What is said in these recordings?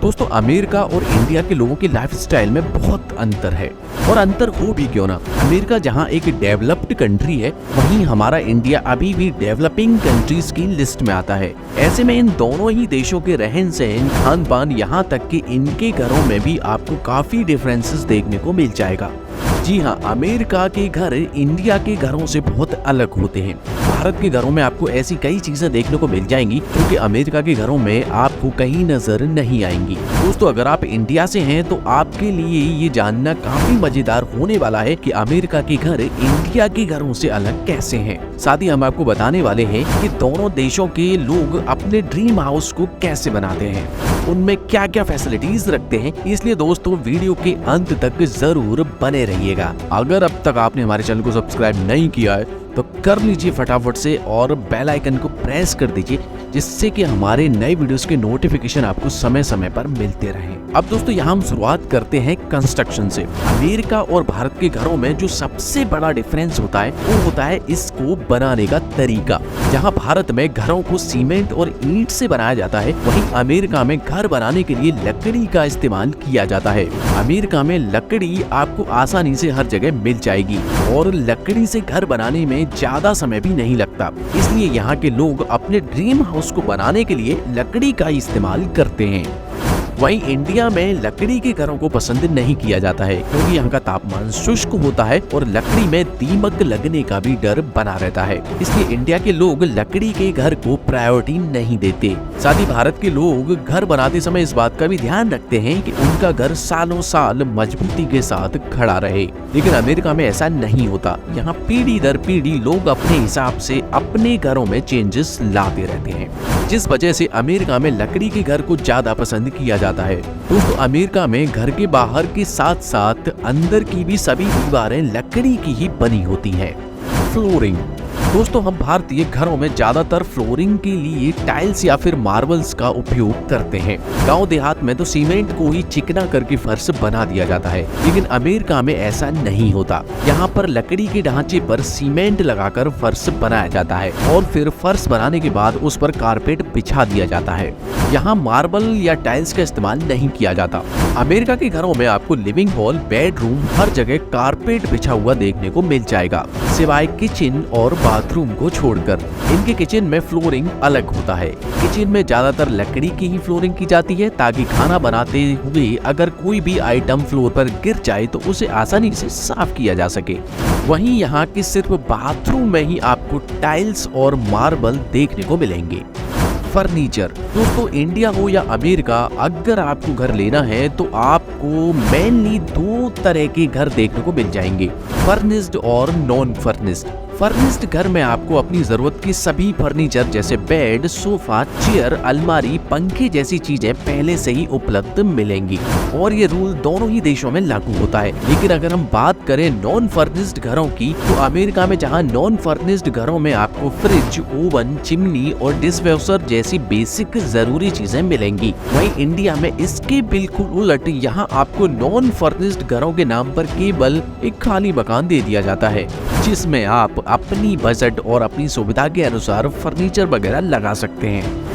दोस्तों अमेरिका और इंडिया के लोगों की लाइफस्टाइल में बहुत अंतर है, और अंतर हो भी क्यों ना। अमेरिका जहां एक डेवलप्ड कंट्री है, वहीं हमारा इंडिया अभी भी डेवलपिंग कंट्रीज की लिस्ट में आता है। ऐसे में इन दोनों ही देशों के रहन सहन, खान पान, यहाँ तक कि इनके घरों में भी आपको काफी डिफरेंसेस देखने को मिल जाएगा। जी हाँ, अमेरिका के घर इंडिया के घरों से बहुत अलग होते हैं। भारत के घरों में आपको ऐसी कई चीजें देखने को मिल जाएंगी जो कि अमेरिका के घरों में आपको कहीं नजर नहीं आएंगी। दोस्तों अगर आप इंडिया से हैं तो आपके लिए ये जानना काफी मजेदार होने वाला है कि अमेरिका के घर इंडिया के घरों से अलग कैसे हैं। साथ ही हम आपको बताने वाले हैं कि दोनों देशों के लोग अपने ड्रीम हाउस को कैसे बनाते हैं, उनमें क्या क्या फैसिलिटीज रखते हैं। इसलिए दोस्तों वीडियो के अंत तक जरूर बने रहिएगा। अगर अब तक आपने हमारे चैनल को सब्सक्राइब नहीं किया है तो कर लीजिए फटाफट से और बेल आइकन को प्रेस कर दीजिए, जिससे कि हमारे नए वीडियोस के नोटिफिकेशन आपको समय समय पर मिलते रहें। अब दोस्तों यहाँ हम शुरुआत करते हैं कंस्ट्रक्शन से। अमेरिका और भारत के घरों में जो सबसे बड़ा डिफरेंस होता है वो होता है इसको बनाने का तरीका। जहाँ भारत में घरों को सीमेंट और ईंट से बनाया जाता है, वहीं अमेरिका में घर बनाने के लिए लकड़ी का इस्तेमाल किया जाता है। अमेरिका में लकड़ी आपको आसानी से हर जगह मिल जाएगी और लकड़ी से घर बनाने में ज्यादा समय भी नहीं लगता। इसलिए यहाँ के लोग अपने ड्रीम हाउस को बनाने के लिए लकड़ी का इस्तेमाल करते हैं। वहीं इंडिया में लकड़ी के घरों को पसंद नहीं किया जाता है, क्योंकि यहाँ का तापमान शुष्क होता है और लकड़ी में दीमक लगने का भी डर बना रहता है। इसलिए इंडिया के लोग लकड़ी के घर को प्रायोरिटी नहीं देते। साथ ही भारत के लोग घर बनाते समय इस बात का भी ध्यान रखते हैं कि उनका घर सालों साल मजबूती के साथ खड़ा रहे। लेकिन अमेरिका में ऐसा नहीं होता। यहाँ पीढ़ी दर पीढ़ी लोग अपने हिसाब से अपने घरों में चेंजेस लाते रहते हैं, जिस वजह से अमेरिका में लकड़ी के घर को ज्यादा पसंद किया जाता है। दोस्तों अमेरिका में घर के बाहर के साथ साथ अंदर की भी सभी दीवारें लकड़ी की ही बनी होती हैं। फ्लोरिंग। दोस्तों हम भारतीय घरों में ज्यादातर फ्लोरिंग के लिए टाइल्स या फिर मार्बल्स का उपयोग करते हैं। गांव देहात में तो सीमेंट को ही चिकना करके फर्श बना दिया जाता है, लेकिन अमेरिका में ऐसा नहीं होता। यहाँ पर लकड़ी के ढांचे पर सीमेंट लगाकर फर्श बनाया जाता है और फिर फर्श बनाने के बाद उस पर कारपेट बिछा दिया जाता है। यहाँ मार्बल या टाइल्स का इस्तेमाल नहीं किया जाता। अमेरिका के घरों में आपको लिविंग हॉल, बेडरूम, हर जगह कारपेट बिछा हुआ देखने को मिल जाएगा, सिवाय किचन और बाथरूम को छोड़कर। इनके किचन में फ्लोरिंग अलग होता है। किचन में ज्यादातर लकड़ी की ही फ्लोरिंग की जाती है, ताकि खाना बनाते हुए अगर कोई भी आइटम फ्लोर पर गिर जाए तो उसे आसानी से साफ किया जा सके। वहीं यहाँ के सिर्फ बाथरूम में ही आपको टाइल्स और मार्बल देखने को मिलेंगे। फर्नीचर। दोस्तों इंडिया हो या अमेरिका, अगर आपको घर लेना है तो आपको मेनली दो तरह के घर देखने को मिल जाएंगे, फर्निश्ड और नॉन फर्निश्ड। फर्निश्ड घर में आपको अपनी जरूरत की सभी फर्नीचर जैसे बेड, सोफा, चेयर, अलमारी, पंखे जैसी चीजें पहले से ही उपलब्ध मिलेंगी, और ये रूल दोनों ही देशों में लागू होता है। लेकिन अगर हम बात करें नॉन फर्निश्ड घरों की, तो अमेरिका में जहां नॉन फर्निश्ड घरों में आपको फ्रिज, ओवन, चिमनी और डिशवॉशर जैसी बेसिक जरूरी चीजें मिलेंगी, वहीं इंडिया में इसके बिल्कुल उलट यहाँ आपको नॉन फर्निश्ड घरों के नाम पर केवल एक खाली मकान दे दिया जाता है, जिसमें आप अपनी बजट और अपनी सुविधा के अनुसार फर्नीचर वगैरह लगा सकते हैं।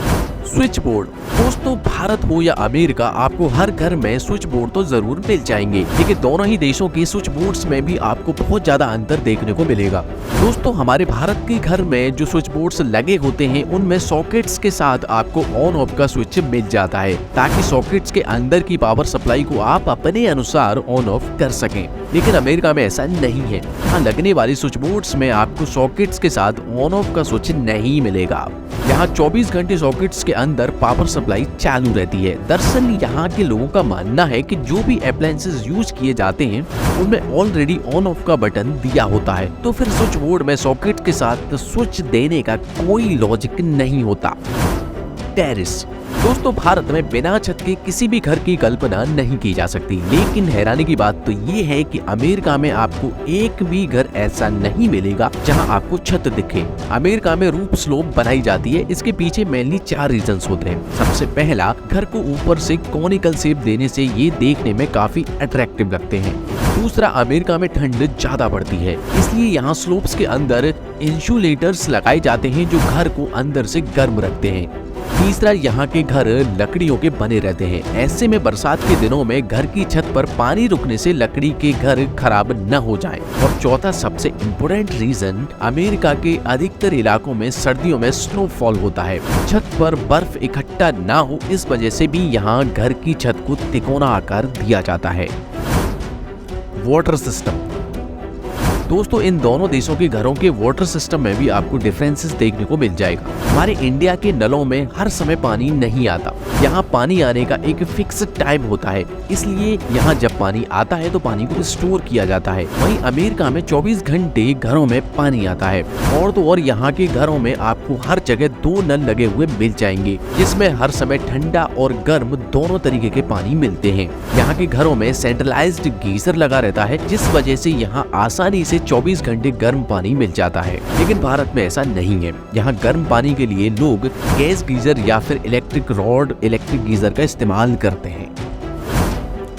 Switch board. दोस्तों भारत हो या अमेरिका, आपको हर घर में स्विच बोर्ड तो जरूर मिल जाएंगे, लेकिन दोनों ही देशों के स्विच बोर्ड्स में भी आपको बहुत ज्यादा अंतर देखने को मिलेगा। दोस्तों हमारे भारत के घर में जो स्विच बोर्ड्स लगे होते हैं, उनमें सॉकेट्स के साथ आपको ऑन ऑफ का स्विच मिल जाता है, ताकि सॉकेट्स के अंदर की पावर सप्लाई को आप अपने अनुसार ऑन ऑफ कर सकें। लेकिन अमेरिका में ऐसा नहीं है। यहाँ लगने वाली स्विच बोर्ड्स में आपको सॉकेट्स के साथ ऑन ऑफ का स्विच नहीं मिलेगा। यहाँ 24 घंटे सॉकेट्स के अंदर पावर सप्लाई चालू रहती है। दरअसल यहाँ के लोगों का मानना है कि जो भी अप्लायंसेस यूज किए जाते हैं उनमें ऑलरेडी ऑन ऑफ का बटन दिया होता है, तो फिर स्विच बोर्ड में सॉकेट के साथ स्विच देने का कोई लॉजिक नहीं होता। टेरेस। दोस्तों भारत में बिना छत के किसी भी घर की कल्पना नहीं की जा सकती, लेकिन हैरानी की बात तो ये है कि अमेरिका में आपको एक भी घर ऐसा नहीं मिलेगा जहां आपको छत दिखे। अमेरिका में रूफ स्लोप बनाई जाती है। इसके पीछे मेनली 4 रीजंस होते हैं। सबसे पहला, घर को ऊपर से कॉनिकल शेप देने से ये देखने में काफी अट्रैक्टिव लगते हैं। दूसरा, अमेरिका में ठंड ज्यादा पड़ती है, इसलिए यहाँ स्लोप्स के अंदर इंसुलेटर्स लगाए जाते हैं जो घर को अंदर से गर्म रखते हैं। तीसरा, यहाँ के घर लकड़ियों के बने रहते हैं। ऐसे में बरसात के दिनों में घर की छत पर पानी रुकने से लकड़ी के घर खराब न हो जाएं। और चौथा सबसे इम्पोर्टेंट रीजन, अमेरिका के अधिकतर इलाकों में सर्दियों में स्नोफॉल होता है। छत पर बर्फ इकट्ठा ना हो, इस वजह से भी यहाँ घर की छत को तिकोना आकार दिया जाता है। Water system. दोस्तों, इन दोनों देशों के घरों के वाटर सिस्टम में भी आपको डिफरेंसेस देखने को मिल जाएगा। हमारे इंडिया के नलों में हर समय पानी नहीं आता। यहाँ पानी आने का एक फिक्स टाइम होता है, इसलिए यहाँ जब पानी आता है तो पानी को स्टोर किया जाता है। वहीं अमेरिका में 24 घंटे घरों में पानी आता है। और तो और यहाँ के घरों में आपको हर जगह 2 नल लगे हुए मिल जाएंगे, जिसमें हर समय ठंडा और गर्म दोनों तरीके के पानी मिलते हैं। यहाँ के घरों में सेंट्रलाइज्ड गीजर लगा रहता है, जिस वजह से यहाँ आसानी से 24 घंटे गर्म पानी मिल जाता है। लेकिन भारत में ऐसा नहीं है। यहाँ गर्म पानी के लिए लोग गैस गीजर या फिर इलेक्ट्रिक गीजर का इस्तेमाल करते हैं।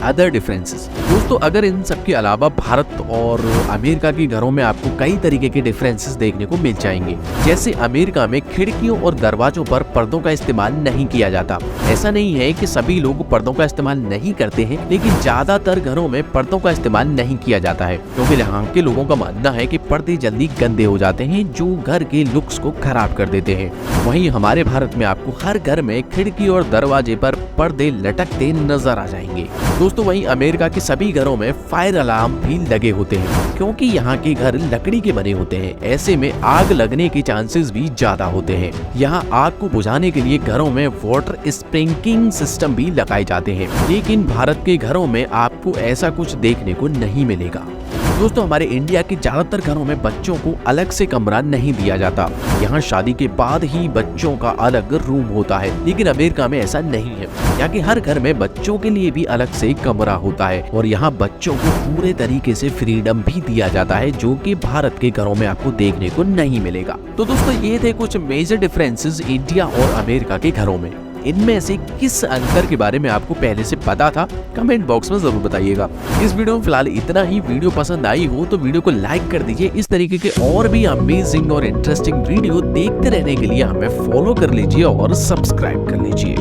Other differences. दोस्तों, अगर इन सब के अलावा भारत और अमेरिका के घरों में आपको कई तरीके के डिफरेंसेस देखने को मिल जाएंगे। जैसे अमेरिका में खिड़कियों और दरवाजों पर पर्दों का इस्तेमाल नहीं किया जाता। ऐसा नहीं है कि सभी लोग पर्दों का इस्तेमाल नहीं करते हैं, लेकिन ज्यादातर घरों में पर्दों का इस्तेमाल नहीं किया जाता है, क्योंकि यहाँ के लोगों का मानना है कि पर्दे जल्दी गंदे हो जाते हैं, जो घर के लुक्स को खराब कर देते हैं। वहीं हमारे भारत में आपको हर घर में खिड़की और दरवाजे पर पर्दे लटकते नजर आ जाएंगे। दोस्तों, वहीं अमेरिका के सभी घरों में फायर अलार्म भी लगे होते हैं, क्योंकि यहाँ के घर लकड़ी के बने होते हैं। ऐसे में आग लगने के चांसेस भी ज्यादा होते हैं। यहाँ आग को बुझाने के लिए घरों में वाटर स्प्रिंकलिंग सिस्टम भी लगाए जाते हैं, लेकिन भारत के घरों में आपको ऐसा कुछ देखने को नहीं मिलेगा। दोस्तों, हमारे इंडिया के ज्यादातर घरों में बच्चों को अलग से कमरा नहीं दिया जाता। यहाँ शादी के बाद ही बच्चों का अलग रूम होता है, लेकिन अमेरिका में ऐसा नहीं है। यहाँ के हर घर में बच्चों के लिए भी अलग से कमरा होता है और यहाँ बच्चों को पूरे तरीके से फ्रीडम भी दिया जाता है, जो कि भारत के घरों में आपको देखने को नहीं मिलेगा। तो दोस्तों, ये थे कुछ मेजर डिफरेंसेस इंडिया और अमेरिका के घरों में। इनमें से किस अंतर के बारे में आपको पहले से पता था, कमेंट बॉक्स में जरूर बताइएगा। इस वीडियो में फिलहाल इतना ही। वीडियो पसंद आई हो तो वीडियो को लाइक कर दीजिए। इस तरीके के और भी अमेजिंग और इंटरेस्टिंग वीडियो देखते रहने के लिए हमें फॉलो कर लीजिए और सब्सक्राइब कर लीजिए।